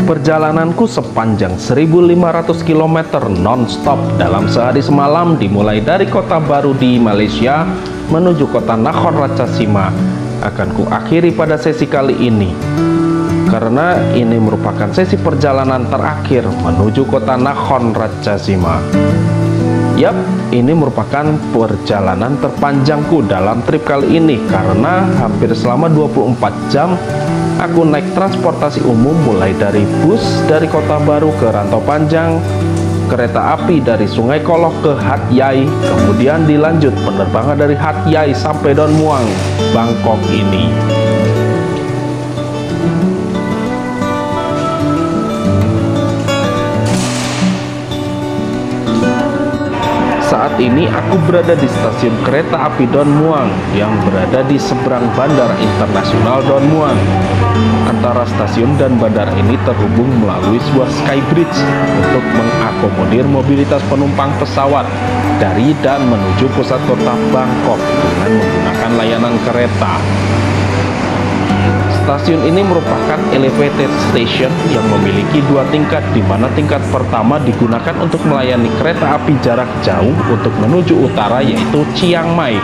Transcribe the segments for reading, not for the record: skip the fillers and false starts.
Perjalananku sepanjang 1.500 km non-stop dalam sehari semalam dimulai dari kota baru di Malaysia menuju kota Nakhon Ratchasima akan kuakhiri pada sesi kali ini, karena ini merupakan sesi perjalanan terakhir menuju kota Nakhon Ratchasima. Yap, ini merupakan perjalanan terpanjangku dalam trip kali ini karena hampir selama 24 jam aku naik transportasi umum, mulai dari bus dari Kota Baru ke Rantau Panjang, kereta api dari Sungai Kolok ke Hat Yai, kemudian dilanjut penerbangan dari Hat Yai sampai Don Muang, Bangkok ini. Saat ini aku berada di stasiun kereta api Don Muang yang berada di seberang Bandara Internasional Don Muang. Antara stasiun dan bandara ini terhubung melalui sebuah skybridge untuk mengakomodir mobilitas penumpang pesawat dari dan menuju pusat kota Bangkok dengan menggunakan layanan kereta. Stasiun ini merupakan elevated station yang memiliki dua tingkat, di mana tingkat pertama digunakan untuk melayani kereta api jarak jauh untuk menuju utara yaitu Chiang Mai,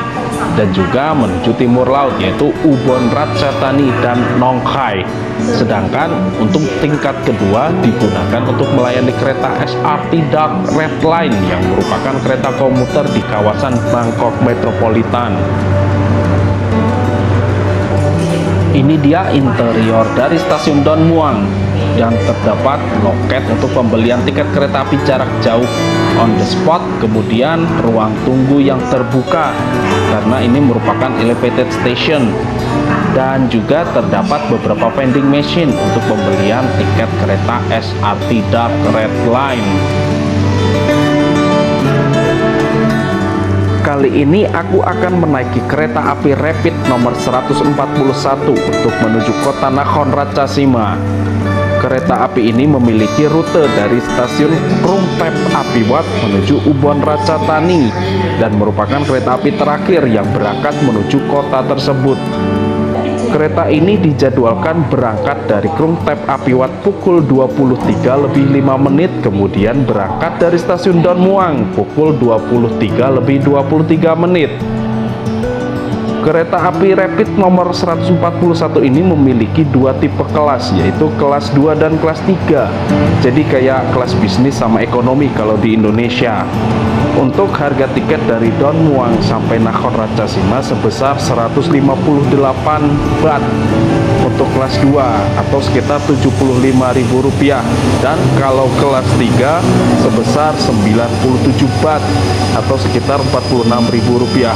dan juga menuju timur laut yaitu Ubon Ratchathani dan Nong Khai. Sedangkan untuk tingkat kedua digunakan untuk melayani kereta SRT Dark Red Line yang merupakan kereta komuter di kawasan Bangkok Metropolitan. Ini dia interior dari stasiun Don Muang, yang terdapat loket untuk pembelian tiket kereta api jarak jauh on the spot, kemudian ruang tunggu yang terbuka karena ini merupakan elevated station, dan juga terdapat beberapa vending machine untuk pembelian tiket kereta SRT Dark Red Line. Kali ini aku akan menaiki kereta api rapid nomor 141 untuk menuju kota Nakhon Ratchasima. Kereta api ini memiliki rute dari stasiun Krung Thep Apiwat menuju Ubon Ratchathani dan merupakan kereta api terakhir yang berangkat menuju kota tersebut. Kereta ini dijadwalkan berangkat dari Krung Thep Apiwat pukul 23 lebih 5 menit, kemudian berangkat dari stasiun Don Muang pukul 23 lebih 23 menit. Kereta api rapid nomor 141 ini memiliki dua tipe kelas, yaitu kelas 2 dan kelas 3. Jadi kayak kelas bisnis sama ekonomi kalau di Indonesia. Untuk harga tiket dari Don Muang sampai Nakhon Ratchasima sebesar 158 baht untuk kelas 2 atau sekitar Rp75.000, dan kalau kelas 3 sebesar 97 baht atau sekitar Rp46.000.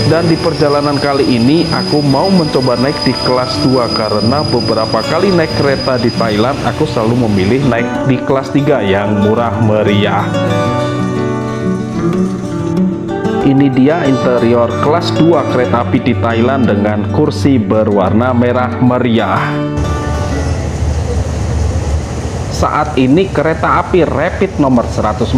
Dan di perjalanan kali ini aku mau mencoba naik di kelas 2 karena beberapa kali naik kereta di Thailand aku selalu memilih naik di kelas 3 yang murah meriah. Ini dia interior kelas 2 kereta api di Thailand dengan kursi berwarna merah meriah. Saat ini kereta api rapid nomor 141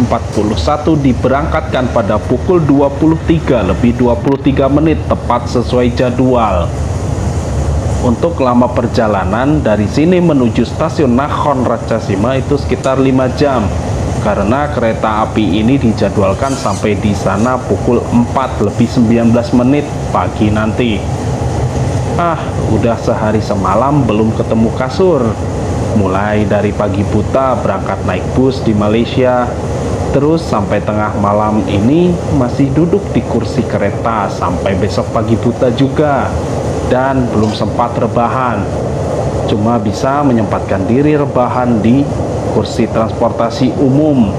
diberangkatkan pada pukul 23 lebih 23 menit tepat sesuai jadwal. Untuk lama perjalanan dari sini menuju stasiun Nakhon Ratchasima itu sekitar 5 jam. Karena kereta api ini dijadwalkan sampai di sana pukul 4 lebih 19 menit pagi nanti. Udah sehari semalam belum ketemu kasur. Mulai dari pagi buta berangkat naik bus di Malaysia, terus sampai tengah malam ini masih duduk di kursi kereta sampai besok pagi buta juga, dan belum sempat rebahan. Cuma bisa menyempatkan diri rebahan di kursi transportasi umum.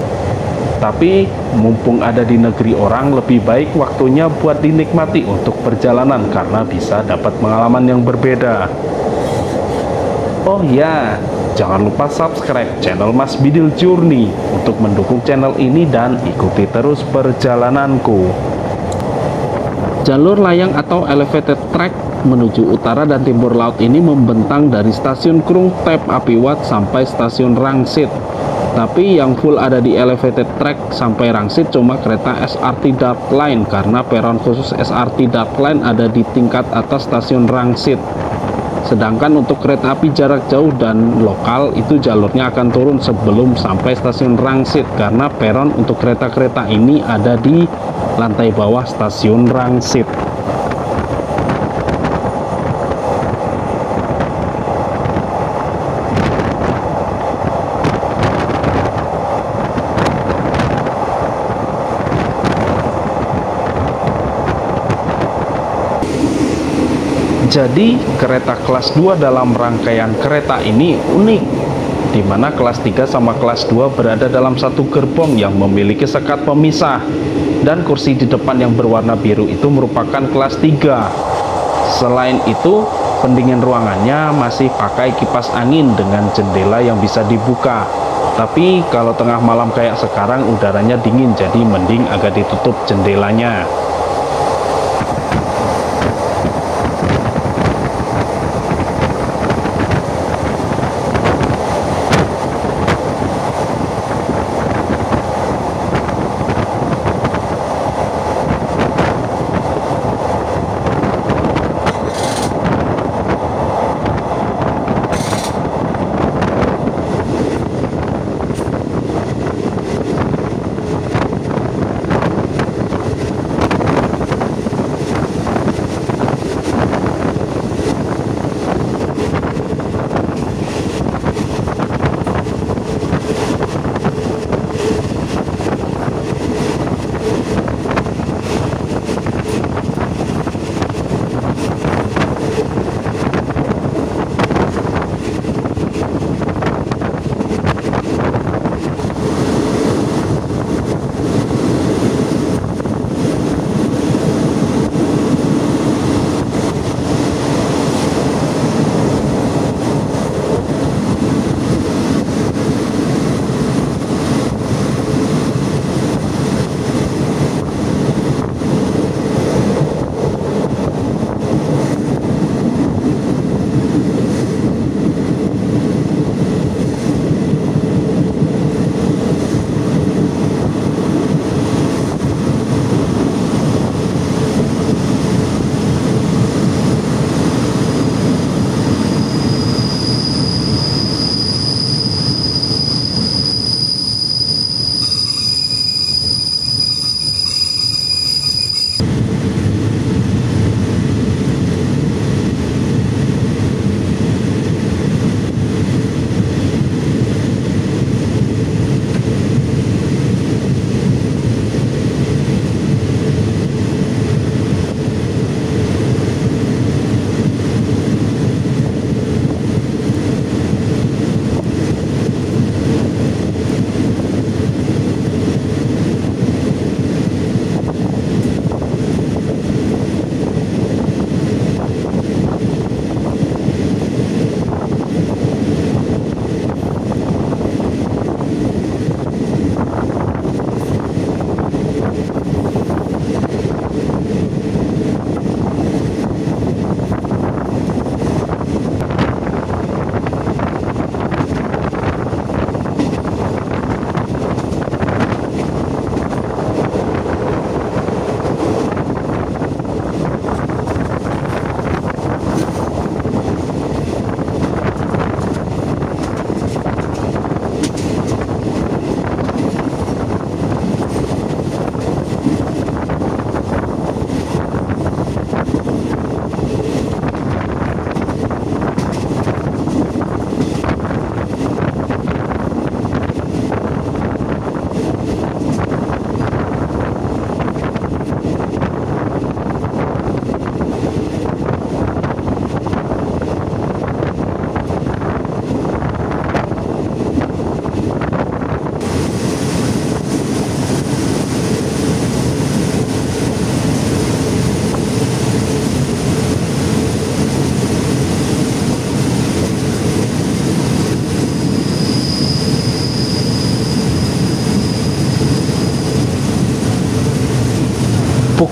Tapi mumpung ada di negeri orang, lebih baik waktunya buat dinikmati untuk perjalanan karena bisa dapat pengalaman yang berbeda. Oh ya, jangan lupa subscribe channel Mas Bidil Journey untuk mendukung channel ini dan ikuti terus perjalananku. Jalur layang atau elevated track menuju utara dan timur laut ini membentang dari stasiun Krung Thep Apiwat sampai stasiun Rangsit. Tapi yang full ada di elevated track sampai Rangsit cuma kereta SRT Dark Line karena peron khusus SRT Dark Line ada di tingkat atas stasiun Rangsit. Sedangkan untuk kereta api jarak jauh dan lokal itu jalurnya akan turun sebelum sampai stasiun Rangsit, karena peron untuk kereta-kereta ini ada di lantai bawah stasiun Rangsit. Jadi kereta kelas 2 dalam rangkaian kereta ini unik, di mana kelas 3 sama kelas 2 berada dalam satu gerbong yang memiliki sekat pemisah, dan kursi di depan yang berwarna biru itu merupakan kelas 3. Selain itu, pendingin ruangannya masih pakai kipas angin dengan jendela yang bisa dibuka. Tapi kalau tengah malam kayak sekarang udaranya dingin, jadi mending agak ditutup jendelanya.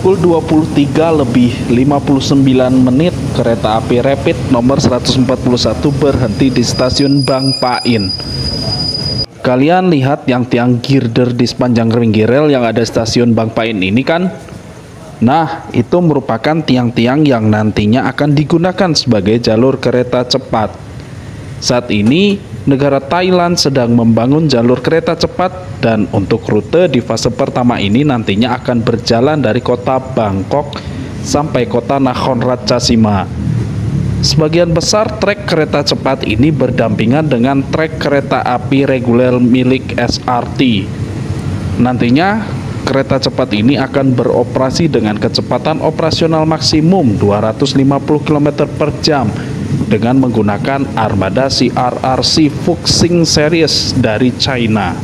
pukul 23:59 kereta api Rapid nomor 141 berhenti di stasiun Bangpain. Kalian lihat yang tiang girder di sepanjang ring rel yang ada stasiun Bangpain ini kan? Nah, itu merupakan tiang-tiang yang nantinya akan digunakan sebagai jalur kereta cepat. Saat ini, negara Thailand sedang membangun jalur kereta cepat dan untuk rute di fase pertama ini nantinya akan berjalan dari kota Bangkok sampai kota Nakhon Ratchasima. Sebagian besar trek kereta cepat ini berdampingan dengan trek kereta api reguler milik SRT. Nantinya, kereta cepat ini akan beroperasi dengan kecepatan operasional maksimum 250 km per jam dengan menggunakan armada CRRC Fuxing Series dari China.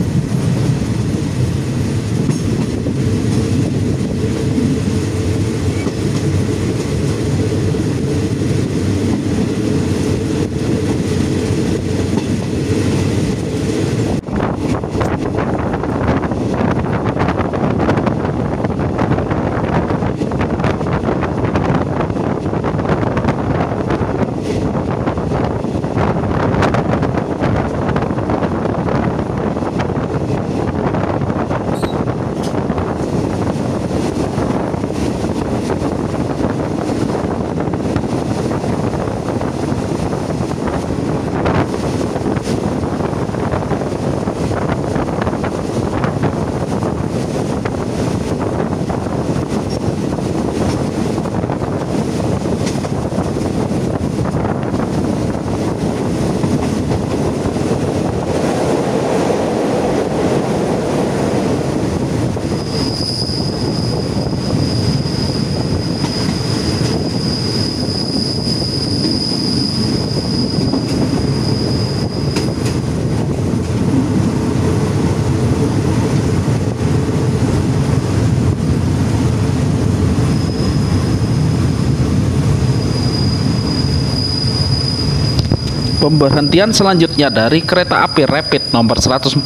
Pemberhentian selanjutnya dari kereta api rapid nomor 141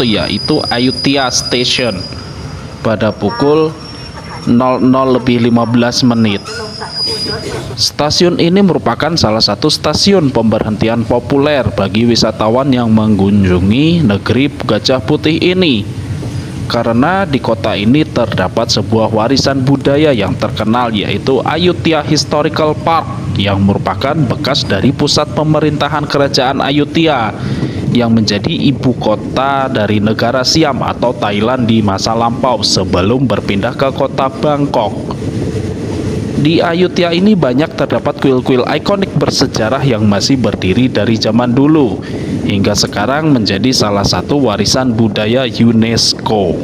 yaitu Ayutthaya Station pada pukul 00:15. Stasiun ini merupakan salah satu stasiun pemberhentian populer bagi wisatawan yang mengunjungi negeri Gajah Putih ini, karena di kota ini terdapat sebuah warisan budaya yang terkenal yaitu Ayutthaya Historical Park yang merupakan bekas dari pusat pemerintahan kerajaan Ayutthaya yang menjadi ibu kota dari negara Siam atau Thailand di masa lampau sebelum berpindah ke kota Bangkok. Di Ayutthaya ini banyak terdapat kuil-kuil ikonik bersejarah yang masih berdiri dari zaman dulu hingga sekarang menjadi salah satu warisan budaya UNESCO.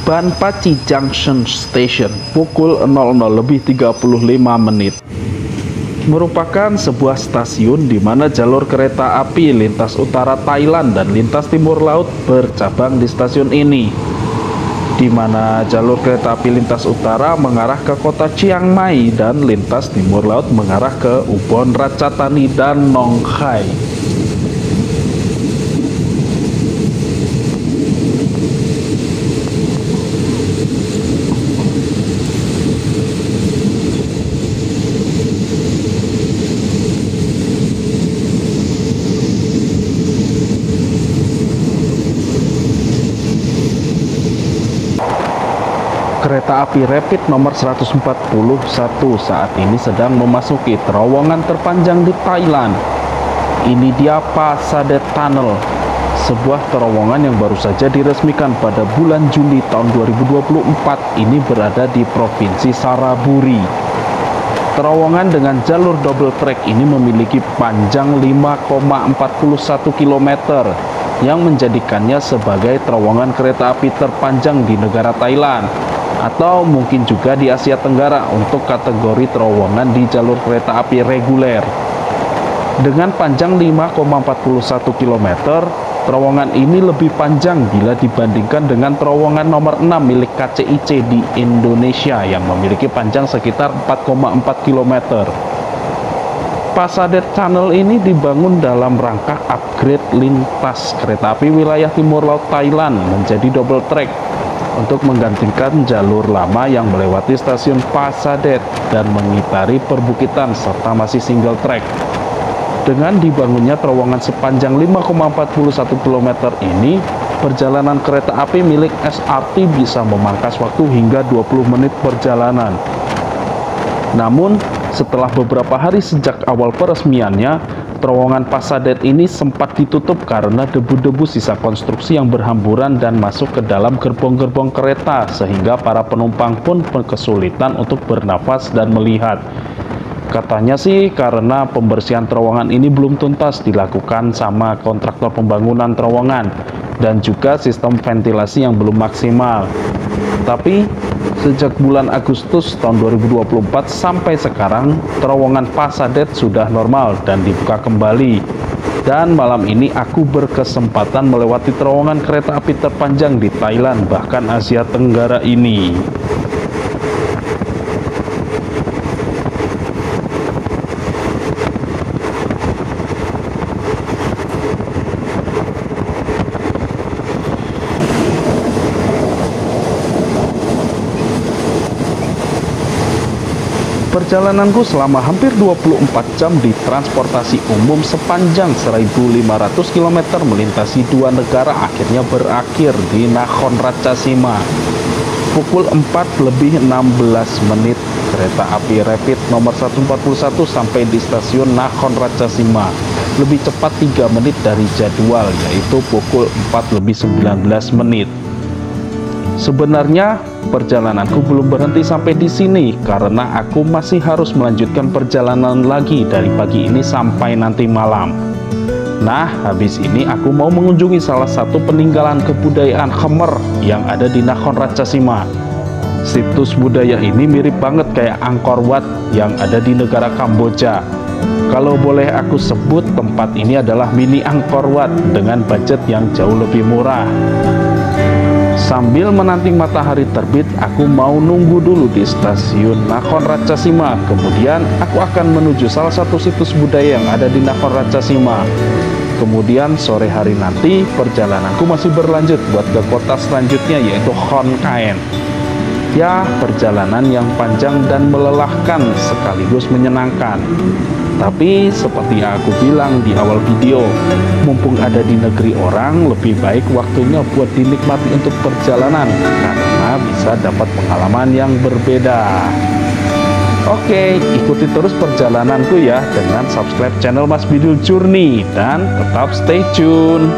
Banpachi Junction Station pukul 00:35. merupakan sebuah stasiun di mana jalur kereta api lintas utara Thailand dan lintas timur laut bercabang di stasiun ini, di mana jalur kereta api lintas utara mengarah ke kota Chiang Mai dan lintas timur laut mengarah ke Ubon Ratchathani dan Nong Khai. Kereta api Rapid nomor 141 saat ini sedang memasuki terowongan terpanjang di Thailand. Ini dia Pasadet Tunnel, sebuah terowongan yang baru saja diresmikan pada bulan Juni tahun 2024. Ini berada di Provinsi Saraburi. Terowongan dengan jalur double track ini memiliki panjang 5,41 km yang menjadikannya sebagai terowongan kereta api terpanjang di negara Thailand, atau mungkin juga di Asia Tenggara untuk kategori terowongan di jalur kereta api reguler. Dengan panjang 5,41 km, terowongan ini lebih panjang bila dibandingkan dengan terowongan nomor 6 milik KCIC di Indonesia yang memiliki panjang sekitar 4,4 km. Pasadet Tunnel ini dibangun dalam rangka upgrade lintas kereta api wilayah timur laut Thailand menjadi double track untuk menggantikan jalur lama yang melewati stasiun Pasadet dan mengitari perbukitan serta masih single track. Dengan dibangunnya terowongan sepanjang 5,41 km ini, perjalanan kereta api milik SRT bisa memangkas waktu hingga 20 menit perjalanan. Namun, setelah beberapa hari sejak awal peresmiannya, terowongan Pasadet ini sempat ditutup karena debu-debu sisa konstruksi yang berhamburan dan masuk ke dalam gerbong-gerbong kereta, sehingga para penumpang pun kesulitan untuk bernafas dan melihat. Katanya sih karena pembersihan terowongan ini belum tuntas dilakukan sama kontraktor pembangunan terowongan, dan juga sistem ventilasi yang belum maksimal. Tapi sejak bulan Agustus tahun 2024 sampai sekarang, terowongan Pasadet sudah normal dan dibuka kembali. Dan malam ini aku berkesempatan melewati terowongan kereta api terpanjang di Thailand, bahkan Asia Tenggara ini. Perjalananku selama hampir 24 jam di transportasi umum sepanjang 1.500 km melintasi dua negara akhirnya berakhir di Nakhon Ratchasima. Pukul 4:16 kereta api Rapid nomor 141 sampai di stasiun Nakhon Ratchasima. Lebih cepat 3 menit dari jadwal, yaitu pukul 4:19. Sebenarnya perjalananku belum berhenti sampai di sini karena aku masih harus melanjutkan perjalanan lagi dari pagi ini sampai nanti malam. Nah, habis ini aku mau mengunjungi salah satu peninggalan kebudayaan Khmer yang ada di Nakhon Ratchasima. Situs budaya ini mirip banget kayak Angkor Wat yang ada di negara Kamboja. Kalau boleh aku sebut, tempat ini adalah mini Angkor Wat dengan budget yang jauh lebih murah. Sambil menanti matahari terbit, aku mau nunggu dulu di stasiun Nakhon Ratchasima. Kemudian aku akan menuju salah satu situs budaya yang ada di Nakhon Ratchasima. Kemudian sore hari nanti perjalananku masih berlanjut buat ke kota selanjutnya, yaitu Khon Kaen. Ya, perjalanan yang panjang dan melelahkan sekaligus menyenangkan. Tapi seperti yang aku bilang di awal video, mumpung ada di negeri orang, lebih baik waktunya buat dinikmati untuk perjalanan, karena bisa dapat pengalaman yang berbeda. Oke, ikuti terus perjalananku ya dengan subscribe channel Mas Bidul Journey dan tetap stay tune.